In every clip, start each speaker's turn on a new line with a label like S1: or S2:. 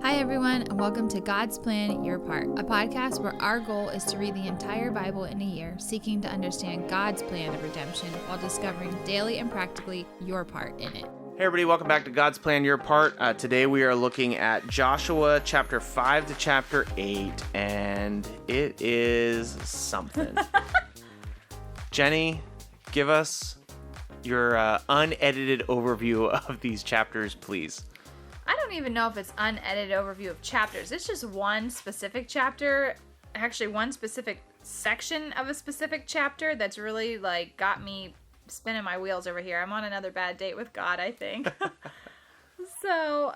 S1: Hi, everyone, and welcome to God's Plan, Your Part, a podcast where our goal is to read the entire Bible in a year, seeking to understand God's plan of redemption while discovering daily and practically your part in it.
S2: Hey everybody, welcome back to God's Plan, Your Part. Today we are looking at Joshua chapter 5 to chapter 8, and it is something. Jenny, give us your unedited overview of these chapters, please.
S1: I don't even know if it's unedited overview of chapters. It's just one specific chapter, actually one specific section of a specific chapter that's really got me spinning my wheels over here. I'm on another bad date with God, I think. So,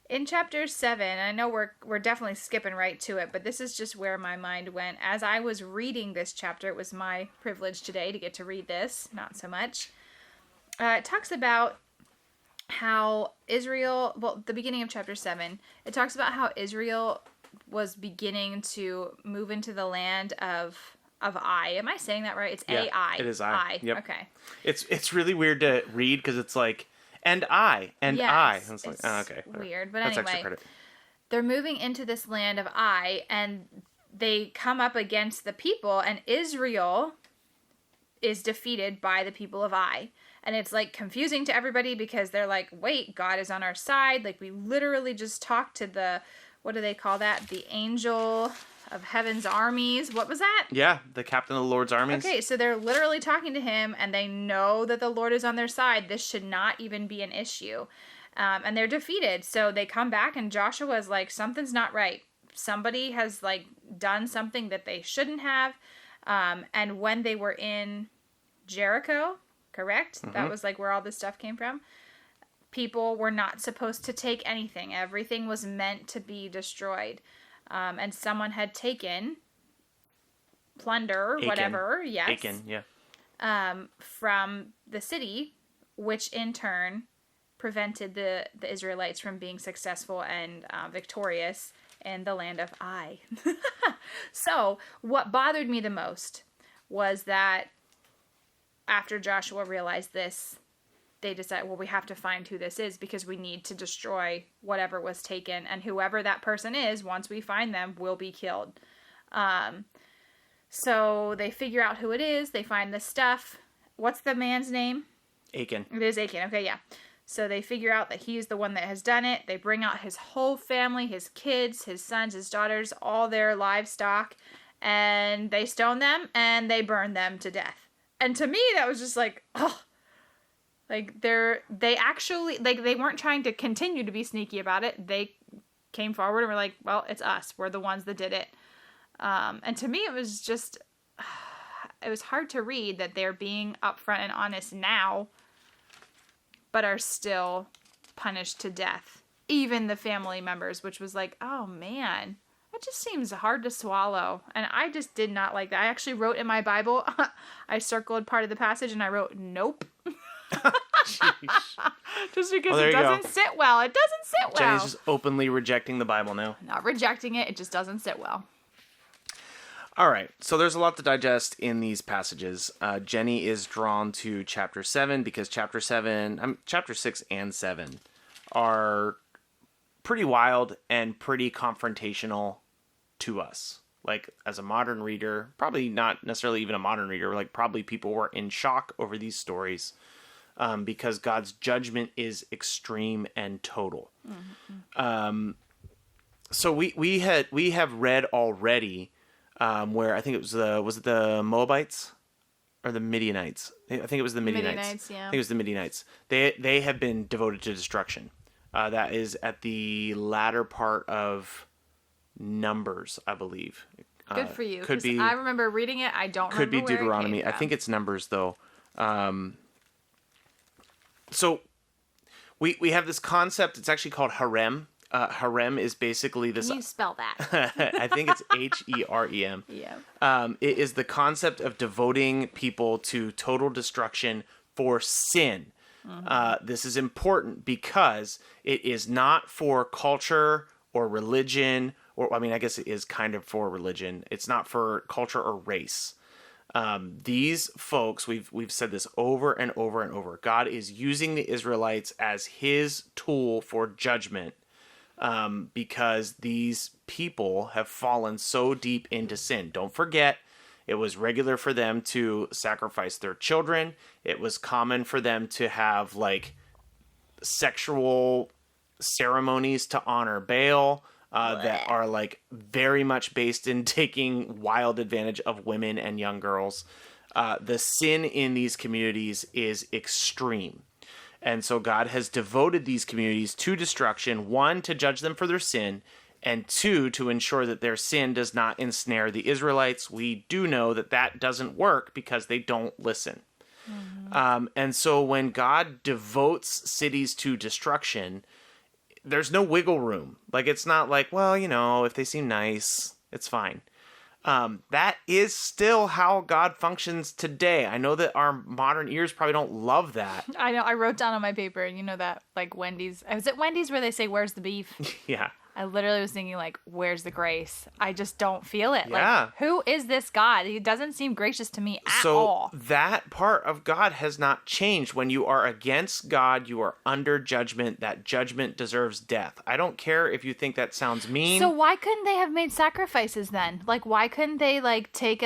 S1: in chapter 7, I know we're definitely skipping right to it, but this is just where my mind went. As I was reading this chapter, it was my privilege today to get to read this, not so much. It talks about how Israel, the beginning of chapter 7, it talks about how Israel was beginning to move into the land of I. Am I saying that right? It's A-I.
S2: It is I. Yep.
S1: Okay.
S2: It's really weird to read because it's like, and I, and
S1: yes,
S2: I. And it's like,
S1: okay. Weird, but
S2: that's
S1: anyway.
S2: Extra credit.
S1: They're moving into this land of I, and they come up against the people, and Israel is defeated by the people of I. And it's confusing to everybody because they're like, wait, God is on our side. We literally just talked to the, what do they call that? The angel of heaven's armies. What was that?
S2: Yeah, the captain of the Lord's armies.
S1: Okay, so they're literally talking to him, and they know that the Lord is on their side. This should not even be an issue. And they're defeated. So they come back, and Joshua is like, something's not right. Somebody has done something that they shouldn't have. And when they were in Jericho, correct? Mm-hmm. That was where all this stuff came from. People were not supposed to take anything. Everything was meant to be destroyed. And someone had taken plunder,
S2: Achan.
S1: Whatever, yes.
S2: Achan, yeah.
S1: From the city, which in turn prevented the Israelites from being successful and victorious in the land of I. So, what bothered me the most was that after Joshua realized this, they decided, well, we have to find who this is because we need to destroy whatever was taken. And whoever that person is, once we find them, will be killed. So they figure out who it is. They find the stuff. What's the man's name?
S2: Achan.
S1: It is Achan. Okay, yeah. So they figure out that he's the one that has done it. They bring out his whole family, his kids, his sons, his daughters, all their livestock. And they stone them and they burn them to death. And to me, that was just oh. They actually, they weren't trying to continue to be sneaky about it. They came forward and were like, well, it's us. We're the ones that did it. And to me, it was just, it was hard to read that they're being upfront and honest now, but are still punished to death. Even the family members, which was oh man, that just seems hard to swallow. And I just did not like that. I actually wrote in my Bible, I circled part of the passage and I wrote, nope. Just because it doesn't sit well. It doesn't sit well.
S2: Jenny's just openly rejecting the Bible now.
S1: Not rejecting it. It just doesn't sit well.
S2: All right. So there's a lot to digest in these passages. Jenny is drawn to chapter 7 because chapter 6 and 7 are pretty wild and pretty confrontational to us. As a modern reader, probably not necessarily even a modern reader, probably people were in shock over these stories. Because God's judgment is extreme and total. Mm-hmm. So we have read already where I think it was it the Moabites or the Midianites? I think it was the Midianites.
S1: Yeah.
S2: I think it was the Midianites. They have been devoted to destruction. That is at the latter part of Numbers, I believe.
S1: Good for you. Could be. I remember reading it. I don't remember.
S2: Could be
S1: where
S2: Deuteronomy.
S1: It came from.
S2: I think it's Numbers though. So we have this concept. It's actually called harem. Harem is basically this.
S1: Can you spell that?
S2: I think it's Herem.
S1: Yeah.
S2: It is the concept of devoting people to total destruction for sin. Mm-hmm. This is important because it is not for culture or religion, or I guess it is kind of for religion. It's not for culture or race. These folks, we've said this over and over and over. God is using the Israelites as his tool for judgment because these people have fallen so deep into sin. Don't forget, it was regular for them to sacrifice their children. It was common for them to have like sexual ceremonies to honor Baal that are like very much based in taking wild advantage of women and young girls. The sin in these communities is extreme. And so God has devoted these communities to destruction, one, to judge them for their sin, and two, to ensure that their sin does not ensnare the Israelites. We do know that that doesn't work because they don't listen. And so when God devotes cities to destruction, there's no wiggle room. Like, it's not like, well, you know, if they seem nice, it's fine. That is still how God functions today. I know that our modern ears probably don't love that.
S1: I know. I wrote down on my paper, you know, that like Wendy's. Was it Wendy's where they say, "Where's the beef?"
S2: Yeah.
S1: I literally was thinking, like, where's the grace? I just don't feel it.
S2: Yeah.
S1: Like, who is this God? He doesn't seem gracious to me at all.
S2: So that part of God has not changed. When you are against God, you are under judgment. That judgment deserves death. I don't care if you think that sounds mean.
S1: So why couldn't they have made sacrifices then? Like, why couldn't they, like, take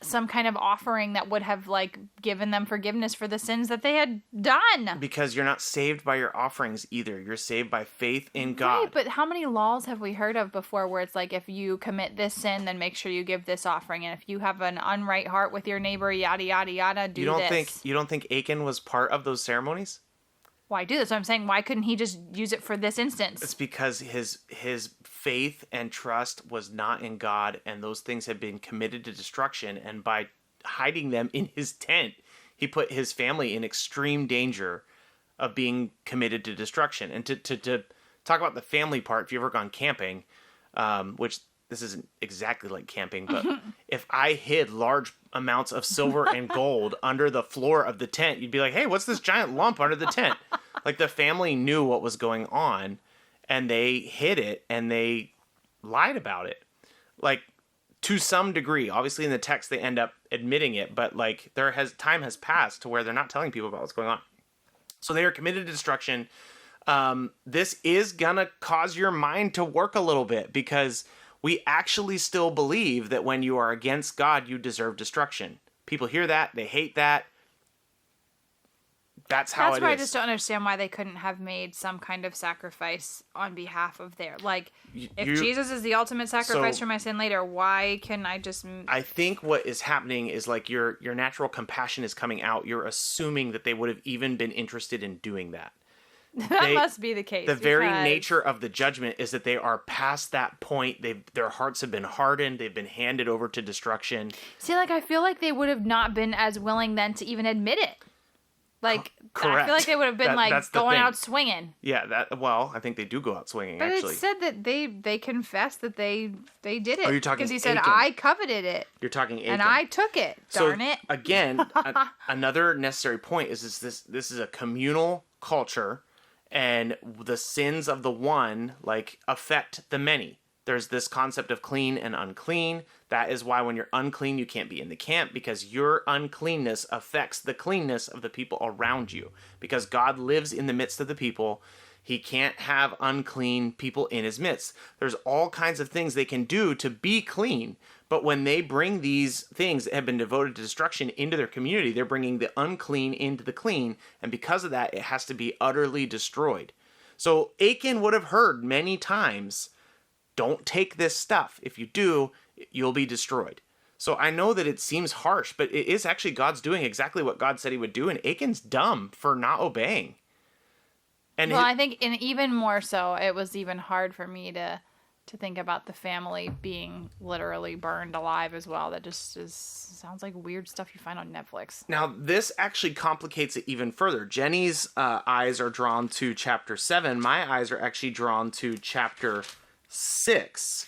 S1: some kind of offering that would have, like, given them forgiveness for the sins that they had done?
S2: Because you're not saved by your offerings either. You're saved by faith in God.
S1: Right, but how many laws have we heard of before where it's like, if you commit this sin, then make sure you give this offering, and if you have an unright heart with your neighbor, yada yada yada, do this.
S2: You don't think Achan was part of those ceremonies?
S1: Why do this? So I'm saying, why couldn't he just use it for this instance?
S2: It's because his faith and trust was not in God, and those things had been committed to destruction, and by hiding them in his tent, he put his family in extreme danger of being committed to destruction. And to talk about the family part, if you've ever gone camping, which this isn't exactly like camping, but if I hid large amounts of silver and gold under the floor of the tent, you'd be like, hey, what's this giant lump under the tent? Like, the family knew what was going on, and they hid it, and they lied about it. Like, to some degree. Obviously, in the text, they end up admitting it, but, like, time has passed to where they're not telling people about what's going on. So they are committed to destruction. This is gonna cause your mind to work a little bit, because we actually still believe that when you are against God, you deserve destruction. People hear that. They hate that. That's how it is.
S1: That's why I just don't understand why they couldn't have made some kind of sacrifice on behalf of their... Like, if Jesus is the ultimate sacrifice for my sin later, why can I just...
S2: I think what is happening is, like, your natural compassion is coming out. You're assuming that they would have even been interested in doing that.
S1: That must be the case.
S2: The very nature of the judgment is that they are past that point. Their hearts have been hardened. They've been handed over to destruction.
S1: See, like, I feel like they would have not been as willing then to even admit it. Like,
S2: correct.
S1: I feel like they would have been going out swinging.
S2: Yeah, I think they do go out swinging,
S1: but
S2: actually.
S1: It said that they confessed that they did it.
S2: Oh, you're talking
S1: because he said,
S2: Achan.
S1: I coveted it.
S2: You're talking Achan.
S1: And I took it. Darn it.
S2: Again, another necessary point is this is a communal culture, and the sins of the one, like, affect the many. There's this concept of clean and unclean. That is why when you're unclean, you can't be in the camp, because your uncleanness affects the cleanness of the people around you. Because God lives in the midst of the people, he can't have unclean people in his midst. There's all kinds of things they can do to be clean. But when they bring these things that have been devoted to destruction into their community, they're bringing the unclean into the clean. And because of that, it has to be utterly destroyed. So Achan would have heard many times, don't take this stuff. If you do, you'll be destroyed. So I know that it seems harsh, but it is actually God's doing exactly what God said he would do. And Achan's dumb for not obeying. And
S1: I think, and even more so, it was even hard for me to think about the family being literally burned alive as well. That just sounds like weird stuff you find on Netflix.
S2: Now, this actually complicates it even further. Jenny's eyes are drawn to chapter 7. My eyes are actually drawn to chapter 6.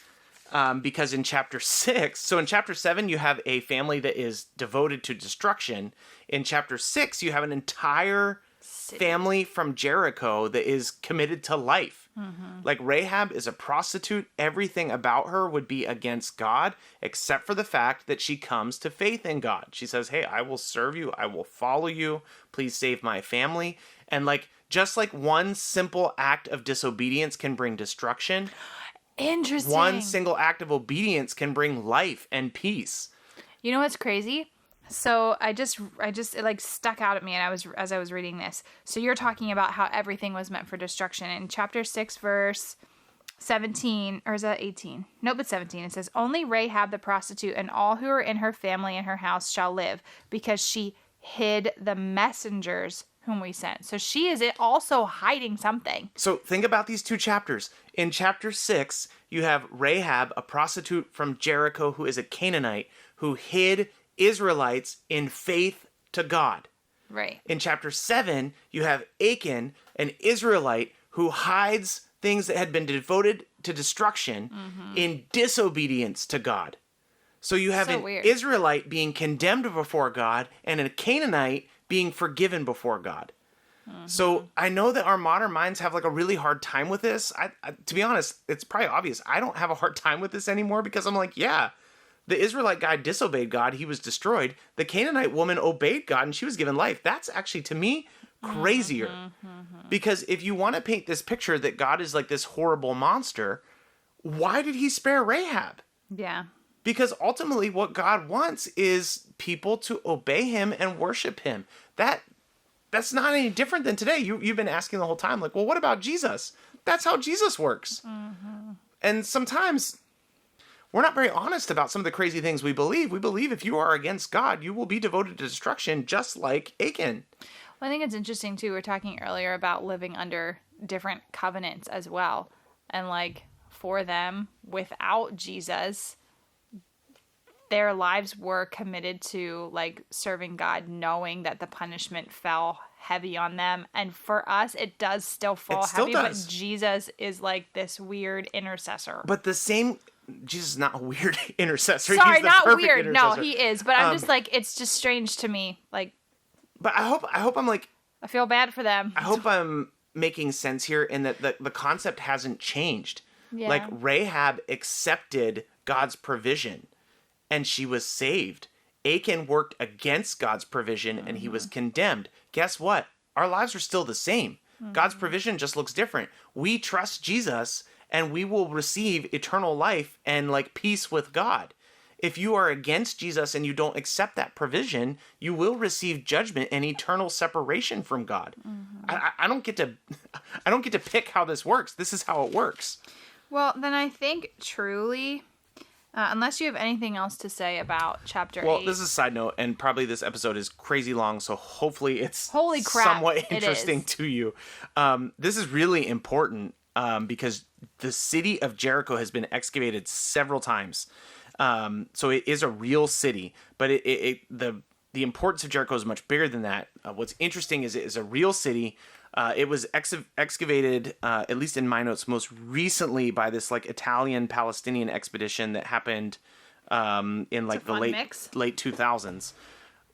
S2: Because in chapter 6, so in chapter 7, you have a family that is devoted to destruction. In chapter 6, you have an entire family from Jericho that is committed to life. Mm-hmm. Like, Rahab is a prostitute. Everything about her would be against God, except for the fact that she comes to faith in God. She says, hey, I will serve you. I will follow you. Please save my family. And, like, Just like one simple act of disobedience can bring destruction,
S1: Interesting.
S2: one single act of obedience can bring life and peace.
S1: You know what's crazy? So I just it like stuck out at me, and as I was reading this. So you're talking about how everything was meant for destruction. In chapter 6, verse 17, or is that 18? Nope, it's 17. It says, "Only Rahab the prostitute and all who are in her family and her house shall live, because she hid the messengers whom we sent." So she is also hiding something.
S2: So think about these two chapters. In chapter 6, you have Rahab, a prostitute from Jericho who is a Canaanite, who hid Israelites in faith to God.
S1: Right.
S2: In chapter 7, you have Achan, an Israelite who hides things that had been devoted to destruction in disobedience to God. So you have an Israelite being condemned before God and a Canaanite being forgiven before God. So I know that our modern minds have like a really hard time with this. I to be honest, it's probably obvious. I don't have a hard time with this anymore because I'm like, yeah, the Israelite guy disobeyed God. He was destroyed. The Canaanite woman obeyed God and she was given life. That's actually, to me, crazier. Because if you want to paint this picture that God is like this horrible monster, why did he spare Rahab?
S1: Yeah.
S2: Because ultimately what God wants is people to obey him and worship him. That's not any different than today. You've been asking the whole time, like, well, what about Jesus? That's how Jesus works. And sometimes we're not very honest about some of the crazy things we believe. We believe if you are against God, you will be devoted to destruction, just like Achan.
S1: Well, I think it's interesting, too. We were talking earlier about living under different covenants as well. And, like, for them, without Jesus, their lives were committed to, like, serving God, knowing that the punishment fell heavy on them. And for us, it does still fall heavy, but Jesus is, like, this weird intercessor.
S2: But the same... Jesus is not a weird intercessor.
S1: Sorry,
S2: He's the
S1: not
S2: perfect
S1: weird.
S2: intercessor.
S1: No, he is. But I'm just like, it's just strange to me. Like,
S2: but I hope I'm like,
S1: I feel bad for them.
S2: I hope I'm making sense here in that the concept hasn't changed.
S1: Yeah.
S2: Like Rahab accepted God's provision and she was saved. Achan worked against God's provision and he was condemned. Guess what? Our lives are still the same. God's provision just looks different. We trust Jesus and we will receive eternal life and like peace with God. If you are against Jesus and you don't accept that provision, you will receive judgment and eternal separation from God. I don't get to pick how this works. This is how it works.
S1: Well, then I think truly, unless you have anything else to say about chapter 8.
S2: Well, this is a side note, and probably this episode is crazy long, so hopefully it's
S1: Holy crap,
S2: somewhat interesting to you. This is really important because the city of Jericho has been excavated several times. So it is a real city, but the importance of Jericho is much bigger than that. What's interesting is it is a real city. It was excavated, at least in my notes, most recently by this like Italian-Palestinian expedition that happened in like the late 2000s.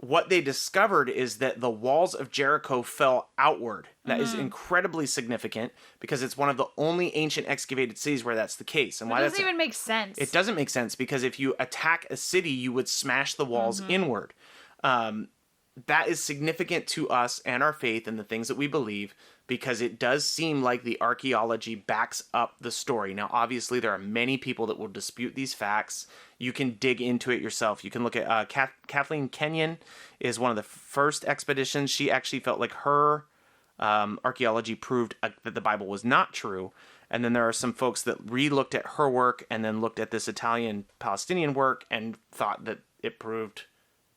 S2: What they discovered is that the walls of Jericho fell outward. That is incredibly significant because it's one of the only ancient excavated cities where that's the case. And why
S1: doesn't even make sense.
S2: It doesn't make sense because if you attack a city, you would smash the walls inward. That is significant to us and our faith and the things that we believe because it does seem like the archaeology backs up the story. Now, obviously, there are many people that will dispute these facts. You can dig into it yourself. You can look at Kathleen Kenyon is one of the first expeditions. She actually felt like her archaeology proved that the Bible was not true. And then there are some folks that re-looked at her work and then looked at this Italian-Palestinian work and thought that it proved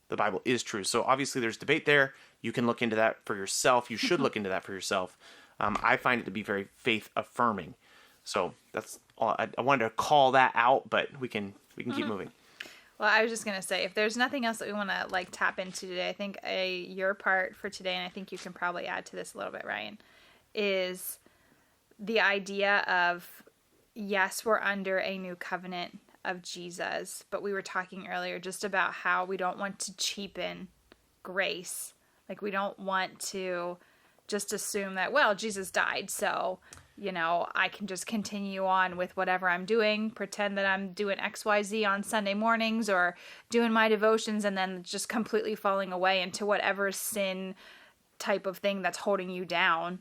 S2: the Bible is true. So obviously there's debate there. You can look into that for yourself. You should look into that for yourself. I find it to be very faith affirming. So that's all. I wanted to call that out, but we can keep moving.
S1: Well, I was just going to say, if there's nothing else that we want to like tap into today, I think your part for today, and I think you can probably add to this a little bit, Ryan, is the idea of, yes, we're under a new covenant of Jesus, but we were talking earlier just about how we don't want to cheapen grace. Like, we don't want to just assume that, well, Jesus died, so, you know, I can just continue on with whatever I'm doing, pretend that I'm doing XYZ on Sunday mornings or doing my devotions and then just completely falling away into whatever sin type of thing that's holding you down.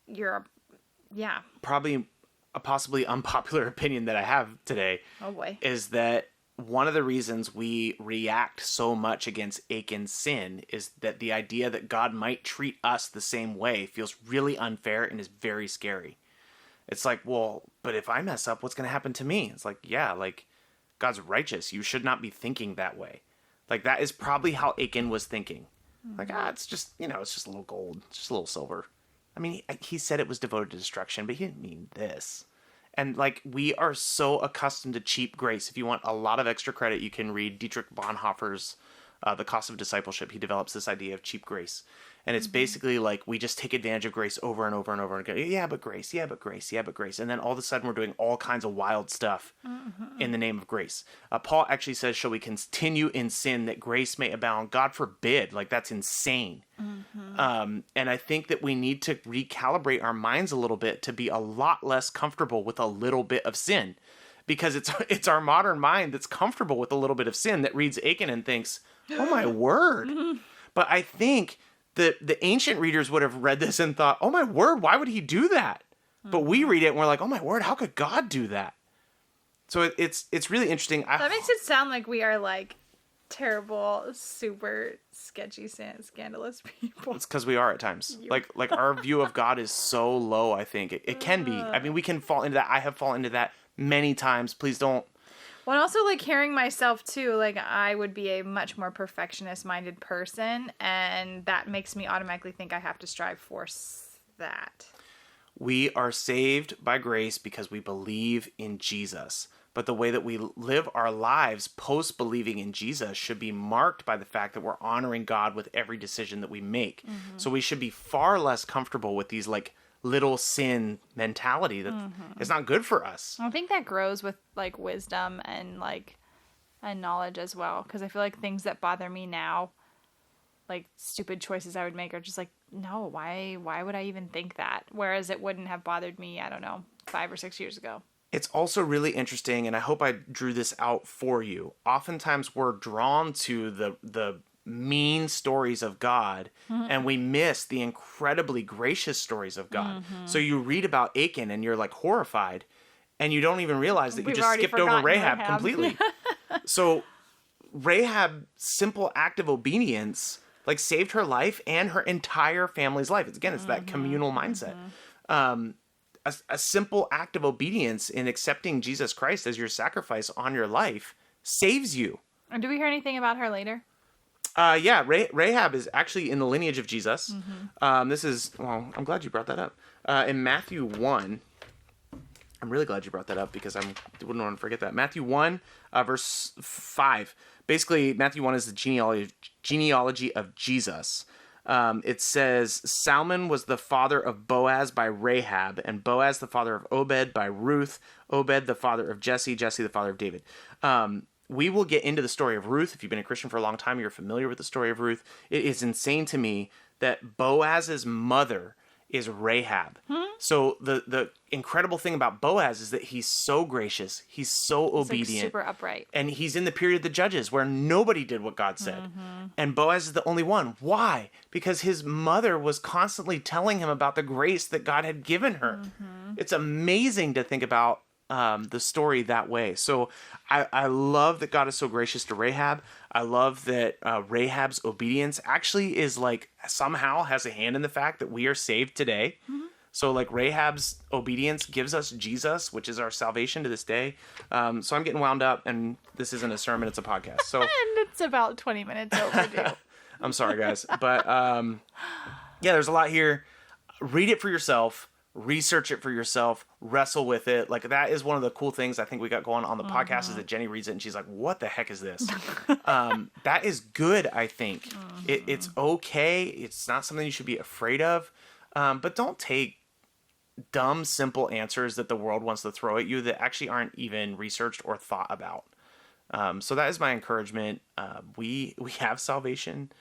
S1: yeah.
S2: Probably a possibly unpopular opinion that I have today.
S1: Oh boy.
S2: Is that one of the reasons we react so much against Achan's sin is that the idea that God might treat us the same way feels really unfair and is very scary. It's like, well, but if I mess up, what's going to happen to me? It's like, yeah, like God's righteous. You should not be thinking that way. Like that is probably how Achan was thinking. Like, it's just, it's just a little gold, it's just a little silver. I mean, he said it was devoted to destruction, but he didn't mean this. And, like, we are so accustomed to cheap grace. If you want a lot of extra credit, you can read Dietrich Bonhoeffer's The Cost of Discipleship. He develops this idea of cheap grace. And it's basically like we just take advantage of grace over and over and over and go, yeah, but grace, yeah, but grace, yeah, but grace. And then all of a sudden we're doing all kinds of wild stuff in the name of grace. Paul actually says, shall we continue in sin that grace may abound? God forbid. Like, that's insane. And I think that we need to recalibrate our minds a little bit to be a lot less comfortable with a little bit of sin. Because it's our modern mind that's comfortable with a little bit of sin that reads Achan and thinks, oh my word. But I think the ancient readers would have read this and thought, oh my word, why would he do that? But we read it and we're like, oh my word, how could God do that? So it's really interesting.
S1: That makes it sound like we are like terrible, super sketchy, scandalous people.
S2: It's because we are at times. Like our view of God is so low, I think. It can be. I mean, we can fall into that. I have fallen into that many times. Please don't.
S1: Well, and also, like, hearing myself, too, like, I would be a much more perfectionist-minded person, and that makes me automatically think I have to strive for that.
S2: We are saved by grace because we believe in Jesus. But the way that we live our lives post-believing in Jesus should be marked by the fact that we're honoring God with every decision that we make. So we should be far less comfortable with these, like, little sin mentality that is not good for us.
S1: I think that grows with like wisdom and knowledge as well, because I feel like things that bother me now, like stupid choices I would make, are just like, no, why would I even think that, whereas it wouldn't have bothered me, I don't know, 5 or 6 years ago.
S2: It's also really interesting, and I hope I drew this out for you. Oftentimes we're drawn to the mean stories of God, and we miss the incredibly gracious stories of God. So you read about Achan and you're like horrified, and you don't even realize that you just skipped over Rahab completely. So Rahab's simple act of obedience like saved her life and her entire family's life. It's that communal mindset. A simple act of obedience in accepting Jesus Christ as your sacrifice on your life saves you.
S1: And do we hear anything about her later?
S2: Yeah, Rahab is actually in the lineage of Jesus. This is, well, I'm glad you brought that up. In Matthew 1, I'm really glad you brought that up because I wouldn't want to forget that. Matthew 1, verse 5. Basically, Matthew 1 is the genealogy of Jesus. It says, Salmon was the father of Boaz by Rahab, and Boaz the father of Obed by Ruth, Obed the father of Jesse, Jesse the father of David. We will get into the story of Ruth. If you've been a Christian for a long time, you're familiar with the story of Ruth. It is insane to me that Boaz's mother is Rahab. So the incredible thing about Boaz is that he's so gracious. He's so obedient.
S1: Like super upright.
S2: And he's in the period of the Judges where nobody did what God said. And Boaz is the only one. Why? Because his mother was constantly telling him about the grace that God had given her. It's amazing to think about the story that way. So I love that God is so gracious to Rahab. I love that Rahab's obedience actually is like somehow has a hand in the fact that we are saved today. So like Rahab's obedience gives us Jesus, which is our salvation to this day. So I'm getting wound up, and this isn't a sermon, it's a podcast. So
S1: and it's about 20 minutes overdue.
S2: I'm sorry, guys. But yeah, there's a lot here. Read it for yourself. Research it for yourself, wrestle with it. Like, that is one of the cool things I think we got going on the podcast, is that Jenny reads it and she's like, what the heck is this? That is good, I think. It's okay. It's not something you should be afraid of. But don't take dumb, simple answers that the world wants to throw at you that actually aren't even researched or thought about. So that is my encouragement. We have salvation.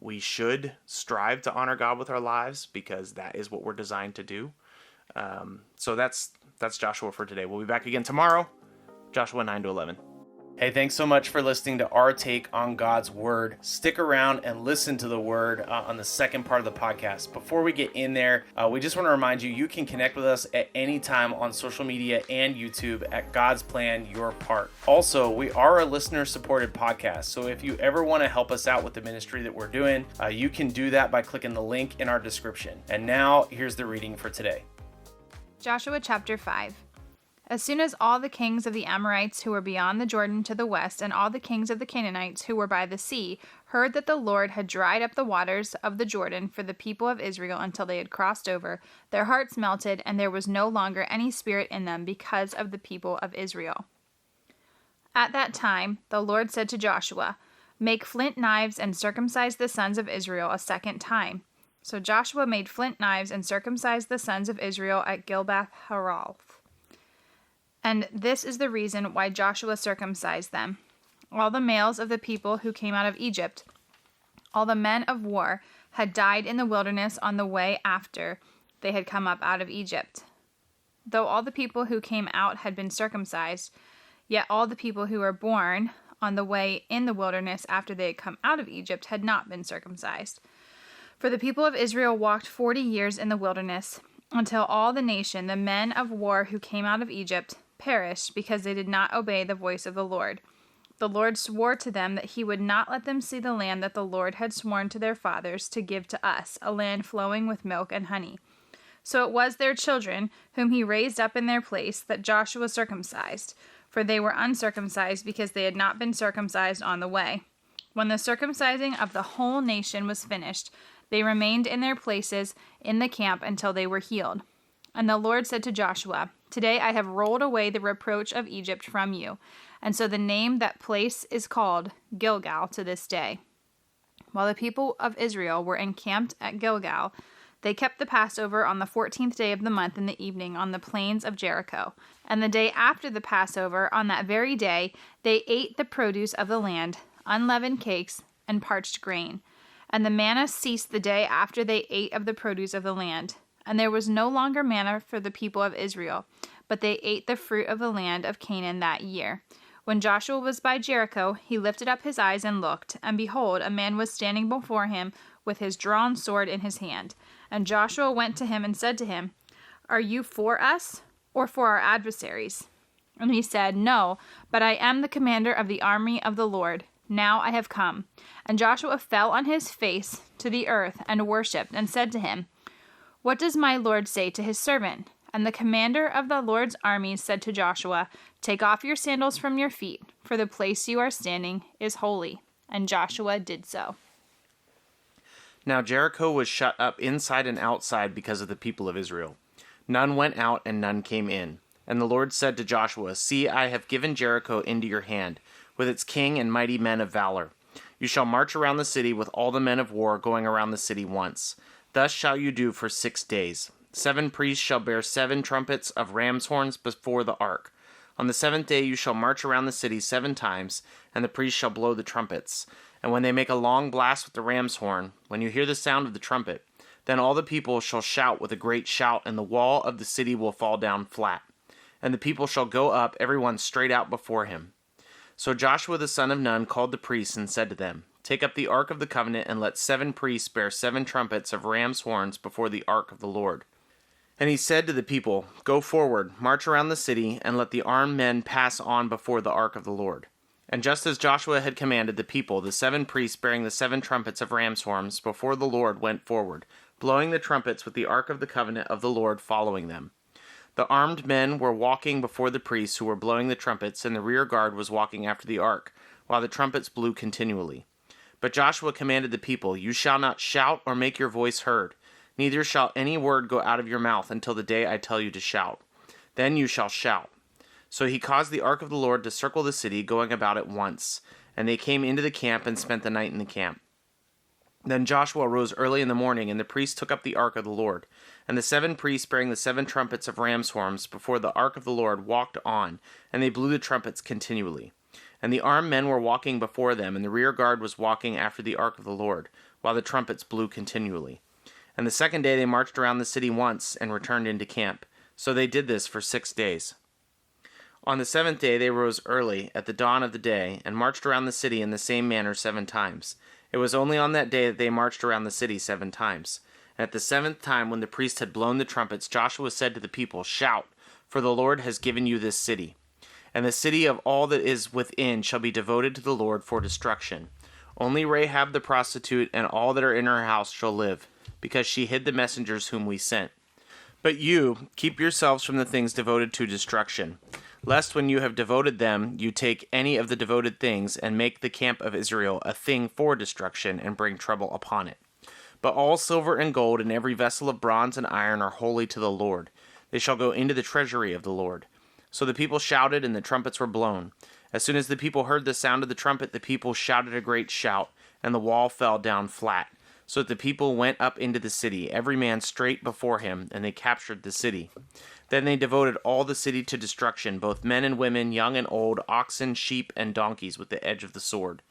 S2: We should strive to honor God with our lives because that is what we're designed to do. So that's Joshua for today. We'll be back again tomorrow. Joshua 9-11. Hey, thanks so much for listening to our take on God's Word. Stick around and listen to the Word on the second part of the podcast. Before we get in there, we just want to remind you, you can connect with us at any time on social media and YouTube at God's Plan, Your Part. Also, we are a listener-supported podcast, so if you ever want to help us out with the ministry that we're doing, you can do that by clicking the link in our description. And now, here's the reading for today.
S1: Joshua chapter 5. As soon as all the kings of the Amorites who were beyond the Jordan to the west, and all the kings of the Canaanites who were by the sea, heard that the Lord had dried up the waters of the Jordan for the people of Israel until they had crossed over, their hearts melted, and there was no longer any spirit in them because of the people of Israel. At that time, the Lord said to Joshua, "Make flint knives and circumcise the sons of Israel a second time." So Joshua made flint knives and circumcised the sons of Israel at Gilbath-Haraloth. And this is the reason why Joshua circumcised them. All the males of the people who came out of Egypt, all the men of war, had died in the wilderness on the way after they had come up out of Egypt. Though all the people who came out had been circumcised, yet all the people who were born on the way in the wilderness after they had come out of Egypt had not been circumcised. For the people of Israel walked 40 years in the wilderness, until all the nation, the men of war who came out of Egypt, perished because they did not obey the voice of the Lord. The Lord swore to them that he would not let them see the land that the Lord had sworn to their fathers to give to us, a land flowing with milk and honey. So it was their children, whom he raised up in their place, that Joshua circumcised, for they were uncircumcised because they had not been circumcised on the way. When the circumcising of the whole nation was finished, they remained in their places in the camp until they were healed. And the Lord said to Joshua, "Today I have rolled away the reproach of Egypt from you." And so the name that place is called Gilgal to this day. While the people of Israel were encamped at Gilgal, they kept the Passover on the 14th day of the month in the evening on the plains of Jericho. And the day after the Passover, on that very day, they ate the produce of the land, unleavened cakes, and parched grain. And the manna ceased the day after they ate of the produce of the land. And there was no longer manna for the people of Israel, but they ate the fruit of the land of Canaan that year. When Joshua was by Jericho, he lifted up his eyes and looked, and behold, a man was standing before him with his drawn sword in his hand. And Joshua went to him and said to him, "Are you for us, or for our adversaries?" And he said, "No, but I am the commander of the army of the Lord. Now I have come." And Joshua fell on his face to the earth and worshipped, and said to him, "What does my Lord say to his servant?" And the commander of the Lord's armies said to Joshua, "Take off your sandals from your feet, for the place you are standing is holy." And Joshua did so.
S2: Now Jericho was shut up inside and outside because of the people of Israel. None went out and none came in. And the Lord said to Joshua, "See, I have given Jericho into your hand, with its king and mighty men of valor. You shall march around the city with all the men of war going around the city once. Thus shall you do for 6 days. 7 priests shall bear 7 trumpets of ram's horns before the ark. On the 7th day you shall march around the city 7 times, and the priests shall blow the trumpets. And when they make a long blast with the ram's horn, when you hear the sound of the trumpet, then all the people shall shout with a great shout, and the wall of the city will fall down flat. And the people shall go up, every one straight out before him." So Joshua the son of Nun called the priests and said to them, "Take up the ark of the covenant, and let 7 priests bear 7 trumpets of ram's horns before the ark of the Lord." And he said to the people, "Go forward, march around the city, and let the armed men pass on before the ark of the Lord." And just as Joshua had commanded the people, the 7 priests bearing the 7 trumpets of ram's horns before the Lord went forward, blowing the trumpets with the ark of the covenant of the Lord following them. The armed men were walking before the priests who were blowing the trumpets, and the rear guard was walking after the ark, while the trumpets blew continually. But Joshua commanded the people, "You shall not shout or make your voice heard, neither shall any word go out of your mouth until the day I tell you to shout. Then you shall shout." So he caused the ark of the Lord to circle the city, going about it once. And they came into the camp and spent the night in the camp. Then Joshua rose early in the morning, and the priests took up the ark of the Lord. And the 7 priests bearing the 7 trumpets of ram's horns before the ark of the Lord walked on, and they blew the trumpets continually. And the armed men were walking before them, and the rear guard was walking after the ark of the Lord, while the trumpets blew continually. And the 2nd day they marched around the city once, and returned into camp. So they did this for 6 days. On the 7th day they rose early, at the dawn of the day, and marched around the city in the same manner 7 times. It was only on that day that they marched around the city 7 times. And at the 7th time, when the priest had blown the trumpets, Joshua said to the people, "Shout, for the Lord has given you this city. And the city of all that is within shall be devoted to the Lord for destruction. Only Rahab the prostitute and all that are in her house shall live, because she hid the messengers whom we sent. But you, keep yourselves from the things devoted to destruction, lest when you have devoted them, you take any of the devoted things and make the camp of Israel a thing for destruction and bring trouble upon it. But all silver and gold and every vessel of bronze and iron are holy to the Lord. They shall go into the treasury of the Lord." So the people shouted, and the trumpets were blown. As soon as the people heard the sound of the trumpet, the people shouted a great shout, and the wall fell down flat. So that the people went up into the city, every man straight before him, and they captured the city. Then they devoted all the city to destruction, both men and women, young and old, oxen, sheep, and donkeys, with the edge of the sword.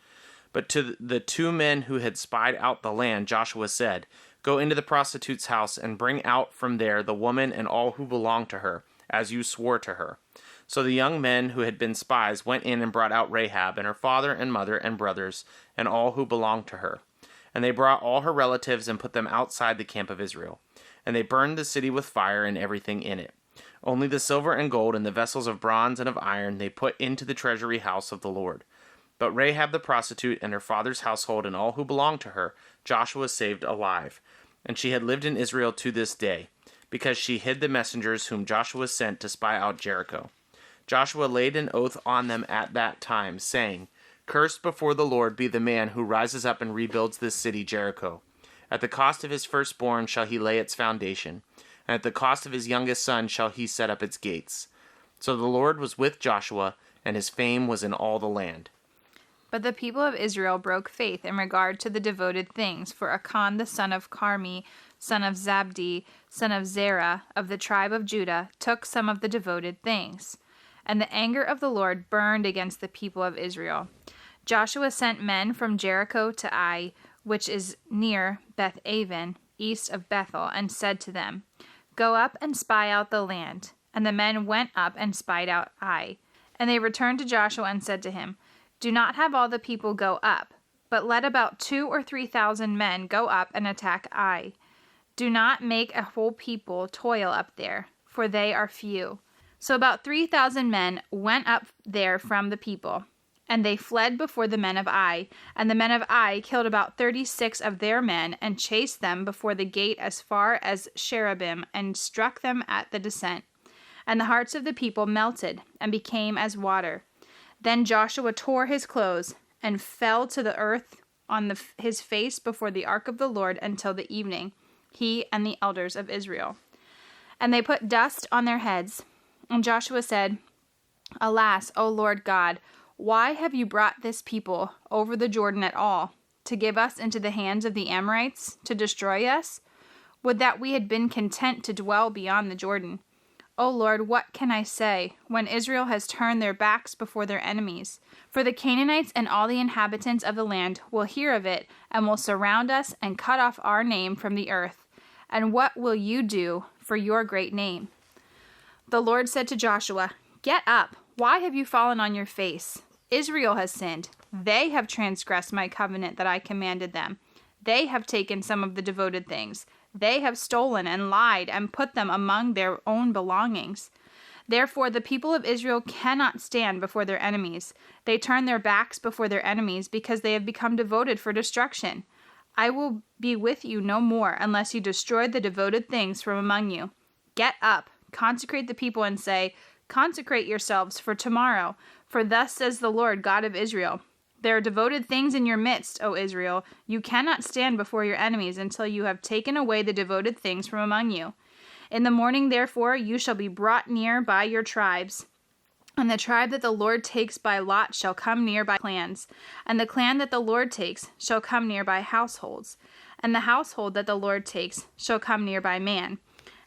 S2: But to the 2 men who had spied out the land, Joshua said, "Go into the prostitute's house, and bring out from there the woman and all who belong to her, as you swore to her." So the young men who had been spies went in and brought out Rahab, and her father and mother and brothers, and all who belonged to her. And they brought all her relatives and put them outside the camp of Israel. And they burned the city with fire and everything in it. Only the silver and gold and the vessels of bronze and of iron they put into the treasury house of the Lord. But Rahab the prostitute and her father's household and all who belonged to her, Joshua saved alive. And she had lived in Israel to this day, because she hid the messengers whom Joshua sent to spy out Jericho. Joshua laid an oath on them at that time, saying, "Cursed before the Lord be the man who rises up and rebuilds this city Jericho. At the cost of his firstborn shall he lay its foundation, and at the cost of his youngest son shall he set up its gates." So the Lord was with Joshua, and his fame was in all the land.
S1: But the people of Israel broke faith in regard to the devoted things, for Achan the son of Carmi, son of Zabdi, son of Zerah, of the tribe of Judah, took some of the devoted things. And the anger of the Lord burned against the people of Israel. Joshua sent men from Jericho to Ai, which is near Beth-aven, east of Bethel, and said to them, "Go up and spy out the land." And the men went up and spied out Ai. And they returned to Joshua and said to him, "Do not have all the people go up, but let about 2,000 or 3,000 men go up and attack Ai. Do not make a whole people toil up there, for they are few." So about 3,000 men went up there from the people, and they fled before the men of Ai. And the men of Ai killed about 36 of their men, and chased them before the gate as far as Cherubim, and struck them at the descent. And the hearts of the people melted, and became as water. Then Joshua tore his clothes, and fell to the earth on his face before the ark of the Lord until the evening, he and the elders of Israel. And they put dust on their heads. And Joshua said, "Alas, O Lord God, why have you brought this people over the Jordan at all, to give us into the hands of the Amorites, to destroy us? Would that we had been content to dwell beyond the Jordan. O Lord, what can I say, when Israel has turned their backs before their enemies? For the Canaanites and all the inhabitants of the land will hear of it, and will surround us and cut off our name from the earth. And what will you do for your great name?" The Lord said to Joshua, "Get up. Why have you fallen on your face? Israel has sinned. They have transgressed my covenant that I commanded them. They have taken some of the devoted things. They have stolen and lied and put them among their own belongings. Therefore the people of Israel cannot stand before their enemies. They turn their backs before their enemies because they have become devoted for destruction. I will be with you no more unless you destroy the devoted things from among you. Get up, consecrate the people, and say, 'Consecrate yourselves for tomorrow, for thus says the Lord God of Israel. There are devoted things in your midst, O Israel. You cannot stand before your enemies until you have taken away the devoted things from among you. In the morning, therefore, you shall be brought near by your tribes. And the tribe that the Lord takes by lot shall come near by clans. And the clan that the Lord takes shall come near by households. And the household that the Lord takes shall come near by man.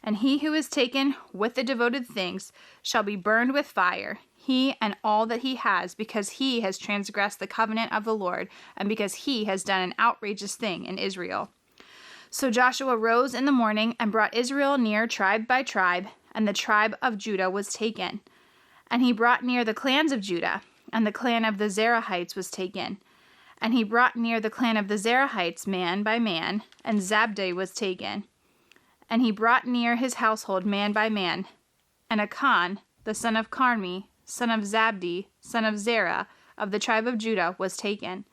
S1: And he who is taken with the devoted things shall be burned with fire, he and all that he has, because he has transgressed the covenant of the Lord, and because he has done an outrageous thing in Israel." So Joshua rose in the morning and brought Israel near tribe by tribe, and the tribe of Judah was taken. And he brought near the clans of Judah, and the clan of the Zerahites was taken. And he brought near the clan of the Zerahites man by man, and Zabdi was taken. And he brought near his household man by man. And Achan, the son of Carmi, son of Zabdi, son of Zerah, of the tribe of Judah, was taken.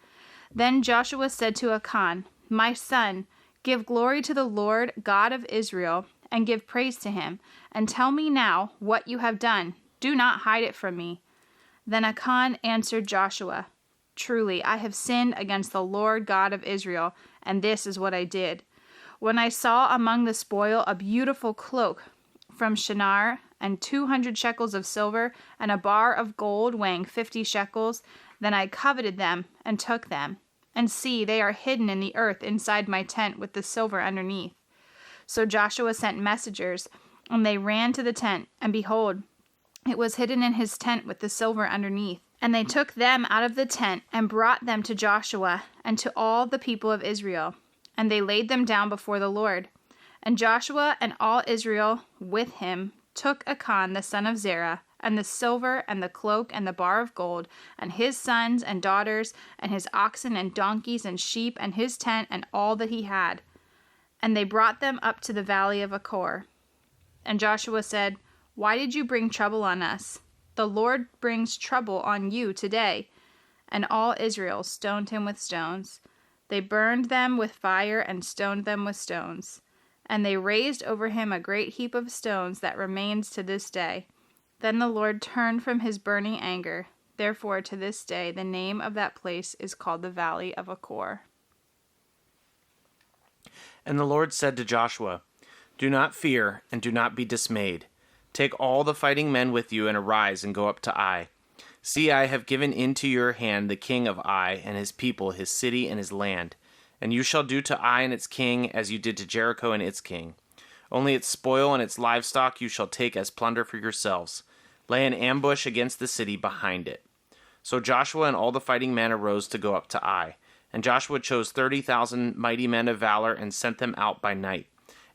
S1: Then Joshua said to Achan, My son, give glory to the Lord God of Israel, and give praise to him, and tell me now what you have done. Do not hide it from me. Then Achan answered Joshua, Truly, I have sinned against the Lord God of Israel, and this is what I did. When I saw among the spoil a beautiful cloak from Shinar, and 200 shekels of silver, and a bar of gold weighing 50 shekels, then I coveted them and took them. And see, they are hidden in the earth inside my tent with the silver underneath. So Joshua sent messengers, and they ran to the tent, and behold, it was hidden in his tent with the silver underneath. And they took them out of the tent, and brought them to Joshua, and to all the people of Israel. And they laid them down before the Lord. And Joshua and all Israel with him took Achan the son of Zerah, and the silver, and the cloak, and the bar of gold, and his sons and daughters, and his oxen and donkeys and sheep, and his tent, and all that he had. And they brought them up to the valley of Achor. And Joshua said, Why did you bring trouble on us? The Lord brings trouble on you today. And all Israel stoned him with stones. They burned them with fire, and stoned them with stones. And they raised over him a great heap of stones that remains to this day. Then the Lord turned from his burning anger. Therefore, to this day, the name of that place is called the Valley of Achor.
S2: And the Lord said to Joshua, Do not fear, and do not be dismayed. Take all the fighting men with you, and arise and go up to Ai. See, I have given into your hand the king of Ai, and his people, his city, and his land. And you shall do to Ai and its king as you did to Jericho and its king. Only its spoil and its livestock you shall take as plunder for yourselves. Lay an ambush against the city behind it. So Joshua and all the fighting men arose to go up to Ai. And Joshua chose 30,000 mighty men of valor and sent them out by night.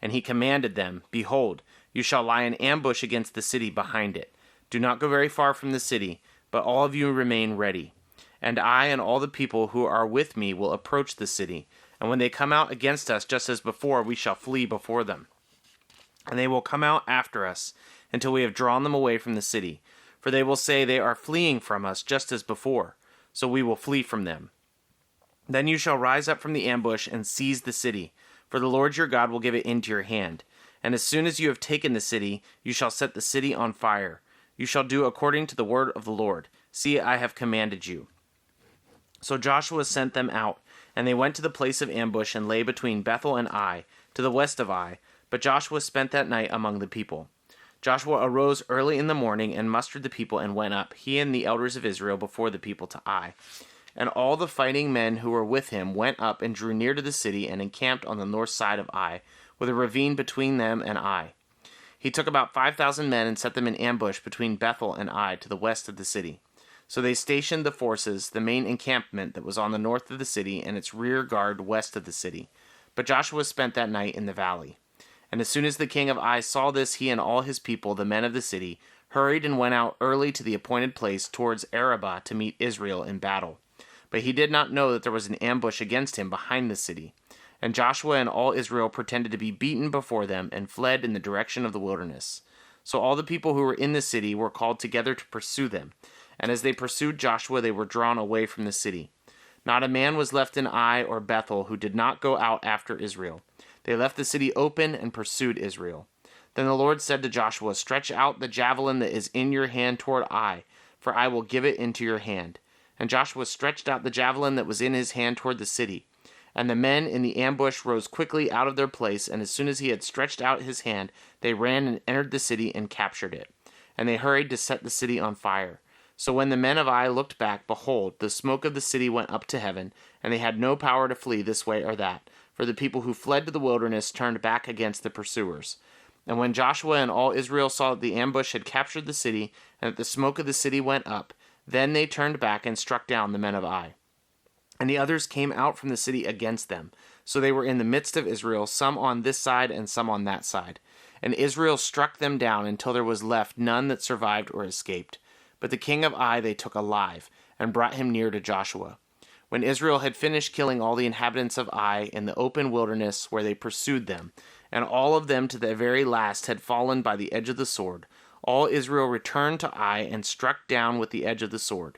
S2: And he commanded them, Behold, you shall lie in ambush against the city behind it. Do not go very far from the city, but all of you remain ready. And I and all the people who are with me will approach the city. And when they come out against us just as before, we shall flee before them. And they will come out after us until we have drawn them away from the city. For they will say they are fleeing from us just as before. So we will flee from them. Then you shall rise up from the ambush and seize the city. For the Lord your God will give it into your hand. And as soon as you have taken the city, you shall set the city on fire. You shall do according to the word of the Lord. See, I have commanded you. So Joshua sent them out, and they went to the place of ambush and lay between Bethel and Ai, to the west of Ai. But Joshua spent that night among the people. Joshua arose early in the morning and mustered the people and went up, he and the elders of Israel, before the people to Ai. And all the fighting men who were with him went up and drew near to the city and encamped on the north side of Ai, with a ravine between them and Ai. He took about 5,000 men and set them in ambush between Bethel and Ai to the west of the city. So they stationed the forces, the main encampment that was on the north of the city, and its rear guard west of the city. But Joshua spent that night in the valley. And as soon as the king of Ai saw this, he and all his people, the men of the city, hurried and went out early to the appointed place towards Arabah to meet Israel in battle. But he did not know that there was an ambush against him behind the city. And Joshua and all Israel pretended to be beaten before them and fled in the direction of the wilderness. So all the people who were in the city were called together to pursue them. And as they pursued Joshua, they were drawn away from the city. Not a man was left in Ai or Bethel who did not go out after Israel. They left the city open and pursued Israel. Then the Lord said to Joshua, Stretch out the javelin that is in your hand toward Ai, for I will give it into your hand. And Joshua stretched out the javelin that was in his hand toward the city. And the men in the ambush rose quickly out of their place, and as soon as he had stretched out his hand, they ran and entered the city and captured it. And they hurried to set the city on fire. So when the men of Ai looked back, behold, the smoke of the city went up to heaven, and they had no power to flee this way or that, for the people who fled to the wilderness turned back against the pursuers. And when Joshua and all Israel saw that the ambush had captured the city, and that the smoke of the city went up, then they turned back and struck down the men of Ai. And the others came out from the city against them. So they were in the midst of Israel, some on this side and some on that side. And Israel struck them down until there was left none that survived or escaped. But the king of Ai they took alive, and brought him near to Joshua. When Israel had finished killing all the inhabitants of Ai in the open wilderness where they pursued them, and all of them to the very last had fallen by the edge of the sword, all Israel returned to Ai and struck down with the edge of the sword.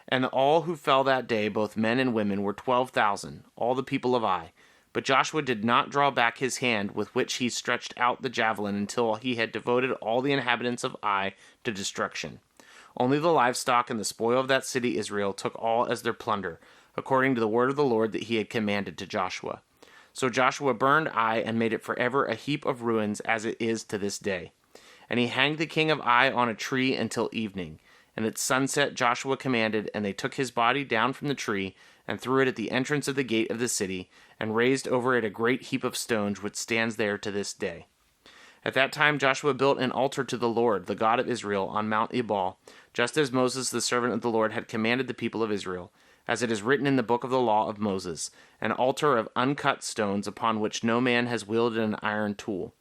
S2: And all who fell that day, both men and women, were 12,000, all the people of Ai. But Joshua did not draw back his hand with which he stretched out the javelin until he had devoted all the inhabitants of Ai to destruction. Only the livestock and the spoil of that city Israel took all as their plunder, according to the word of the Lord that he had commanded to Joshua. So Joshua burned Ai and made it forever a heap of ruins, as it is to this day. And he hanged the king of Ai on a tree until evening. And at sunset Joshua commanded, and they took his body down from the tree, and threw it at the entrance of the gate of the city, and raised over it a great heap of stones, which stands there to this day. At that time Joshua built an altar to the Lord, the God of Israel, on Mount Ebal, just as Moses the servant of the Lord had commanded the people of Israel, as it is written in the book of the law of Moses, an altar of uncut stones upon which no man has wielded an iron tool.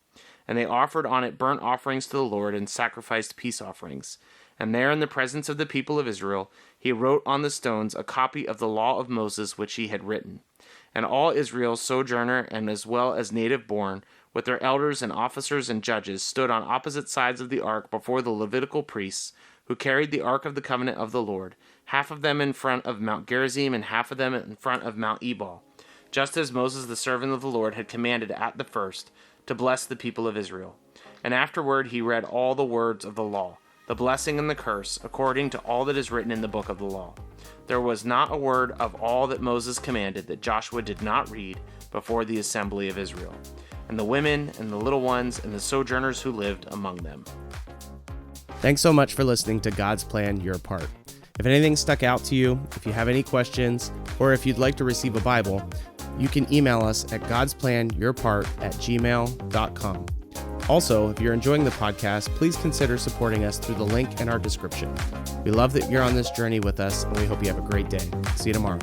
S2: And they offered on it burnt offerings to the Lord and sacrificed peace offerings. And there in the presence of the people of Israel he wrote on the stones a copy of the law of Moses which he had written. And all Israel, sojourner and as well as native born, with their elders and officers and judges, stood on opposite sides of the ark before the Levitical priests, who carried the ark of the covenant of the Lord, half of them in front of Mount Gerizim and half of them in front of Mount Ebal, just as Moses the servant of the Lord had commanded at the first, to bless the people of Israel. And afterward he read all the words of the law, the blessing and the curse, according to all that is written in the book of the law. There was not a word of all that Moses commanded that Joshua did not read before the assembly of Israel, and the women and the little ones and the sojourners who lived among them.
S3: Thanks so much for listening to God's Plan, Your Part. If anything stuck out to you, if you have any questions, or if you'd like to receive a Bible, you can email us at godsplанyourpart@gmail.com. Also, if you're enjoying the podcast, please consider supporting us through the link in our description. We love that you're on this journey with us, and we hope you have a great day. See you tomorrow.